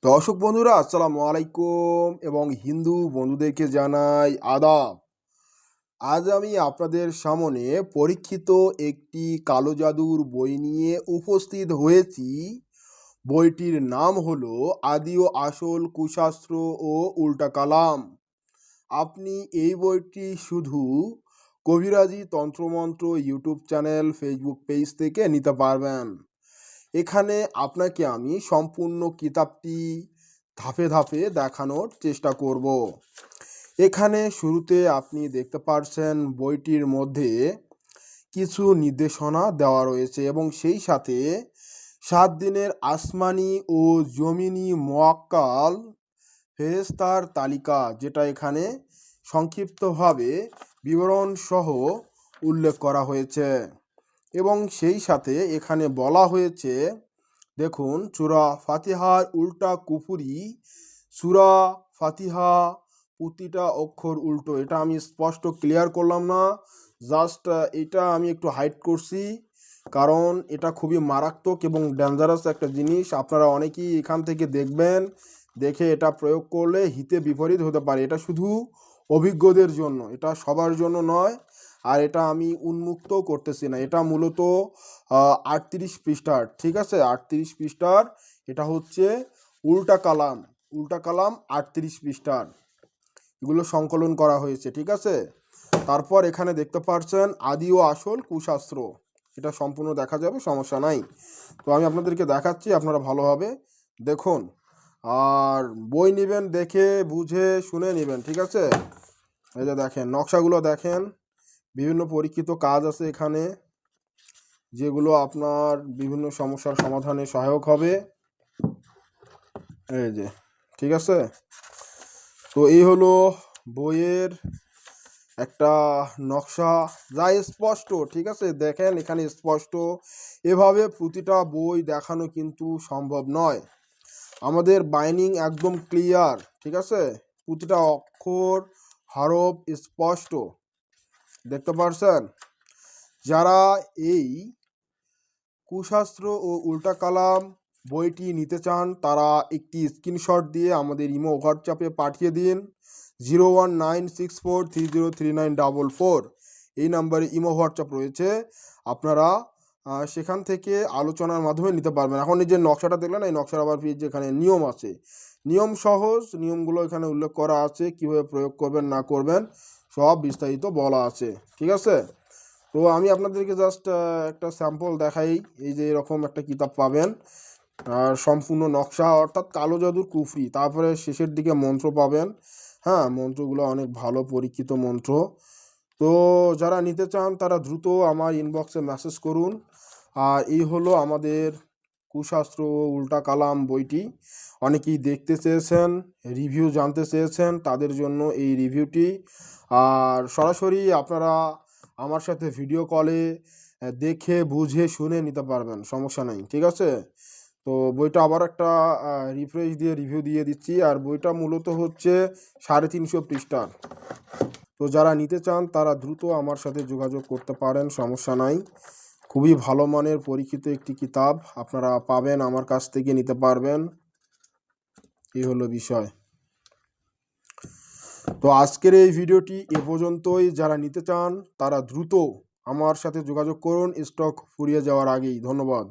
দর্শক বন্ধুরা আসসালামু আলাইকুম এবং হিন্দু বন্ধুদেরকে জানাই আদাব। আজ আমি আপনাদের সামনে পরীক্ষিত একটি কালো জাদুর বই নিয়ে উপস্থিত হয়েছি। বইটির নাম হলো আদি ও আসল কুশাস্ত্র ও উল্টা কালাম। আপনি এই বইটি শুধু কবিরাজি তন্ত্রমন্ত্র ইউটিউব চ্যানেল ফেসবুক পেজ থেকে নিতে পারবেন। এখানে আপনাকে আমি সম্পূর্ণ কিতাবটি ধাপে ধাপে দেখানোর চেষ্টা করব। এখানে শুরুতে আপনি দেখতে পাচ্ছেন বইটির মধ্যে কিছু নির্দেশনা দেওয়া রয়েছে এবং সেই সাথে 7 দিনের আসমানি ও জমিনি মোয়াক্কাল ফেরেশতার তালিকা, যেটা এখানে সংক্ষিপ্তভাবে বিবরণ সহ উল্লেখ করা হয়েছে। এবং সেই সাথে এখানে বলা হয়েছে, দেখুন, সূরা ফাতিহার উল্টা কুফুরি। সূরা ফাতিহা প্রতিটা অক্ষর উল্টো। এটা আমি স্পষ্ট ক্লিয়ার করলাম না, জাস্ট এটা আমি একটু হাইড করছি, কারণ এটা খুবই মারাত্মক এবং ডেঞ্জারাস একটা জিনিস। আপনারা অনেকেই এখান থেকে দেখবেন, দেখে এটা প্রয়োগ করলে হিতে বিপরীত হতে পারে। এটা শুধু অভিজ্ঞদের জন্য, এটা সবার জন্য নয়। আর এটা আমি উন্মুক্ত করতেছি না, এটা মূলত 38 পৃষ্ঠার, ঠিক আছে, 38 পৃষ্ঠার। এটা হচ্ছে উল্টা কালাম। উল্টা কালাম 38 পৃষ্ঠার, এগুলো সংকলন করা হয়েছে, ঠিক আছে। তারপর এখানে দেখতে পাচ্ছেন আদি ও আসল কুশাস্ত্র, এটা সম্পূর্ণ দেখা যাবে, সমস্যা নাই। তো আমি আপনাদেরকে দেখাচ্ছি, আপনারা ভালোভাবে দেখুন। আর বই নেবেন দেখে বুঝে শুনে নেবেন, ঠিক আছে। এই যে দেখেন, নকশাগুলো দেখেন, বিভিন্ন পরীক্ষিত কাজ আছে এখানে, যেগুলো আপনার বিভিন্ন সমস্যার সমাধানে সহায়ক হবে। এই যে, ঠিক আছে। তো এই হলো বইয়ের একটা নকশা, যা স্পষ্ট, ঠিক আছে। দেখেন এখানে স্পষ্ট। এভাবে প্রতিটা বই দেখানো কিন্তু সম্ভব নয়। আমাদের বাইন্ডিং একদম ক্লিয়ার, ঠিক আছে। প্রতিটা অক্ষর হরফ স্পষ্ট, দেখতে পারছেন। যারা এই কুশাস্ত্র ও উল্টা কালাম বইটি নিতে চান, তারা একটি স্ক্রিনশট দিয়ে আমাদের ইমো হোয়াটসঅ্যাপে পাঠিয়ে দিন। 01964303944 এই নাম্বারে ইমো হোয়াটসঅ্যাপ রয়েছে। আপনারা সেখান থেকে আলোচনার মাধ্যমে নিতে পারবেন। এখন এই যে নকশাটা দেখলেন, এই নকশার আবার যেখানে নিয়ম আছে, নিয়ম সহজ, নিয়মগুলো এখানে উল্লেখ করা আছে, কীভাবে প্রয়োগ করবেন না করবেন সব বিস্তারিত বলা আছে, ঠিক আছে। তো আমি আপনাদেরকে জাস্ট একটা স্যাম্পল দেখাই। এই যে এরকম একটা কিতাব পাবেন, আর সম্পূর্ণ নকশা, অর্থাৎ কালো জাদুর কুফরি। তারপরে শেষের দিকে মন্ত্র পাবেন। হ্যাঁ, মন্ত্রগুলো অনেক ভালো পরীক্ষিত মন্ত্র। তো যারা নিতে চান তারা দ্রুত আমার ইনবক্সে মেসেজ করুন। আর এই হলো আমাদের কুশাস্ত্র ও উল্টা কালাম বইটি। অনেকেই দেখতে চেয়েছেন, রিভিউ জানতে চেয়েছেন, তাদের জন্য এই রিভিউটি। আর সরাসরি আপনারা আমার সাথে ভিডিও কলে দেখে বুঝে শুনে নিতে পারবেন, সমস্যা নাই, ঠিক আছে। তো বইটা আবার একটা রিফ্রেশ দিয়ে রিভিউ দিয়ে দিচ্ছি। আর বইটা মূলত হচ্ছে 350 পৃষ্ঠার। তো যারা নিতে চান তারা দ্রুত আমার সাথে যোগাযোগ করতে পারেন, সমস্যা নাই। খুবই ভালো মানের পরীক্ষিত একটি কিতাব আপনারা পাবেন, আমার কাছ থেকে নিতে পারবেন। এই হলো বিষয়। তো আজকের এই ভিডিওটি এ পর্যন্তই। যারা নিতে চান তারা দ্রুত আমার সাথে যোগাযোগ করুন, স্টক ফুরিয়ে যাওয়ার আগেই। ধন্যবাদ।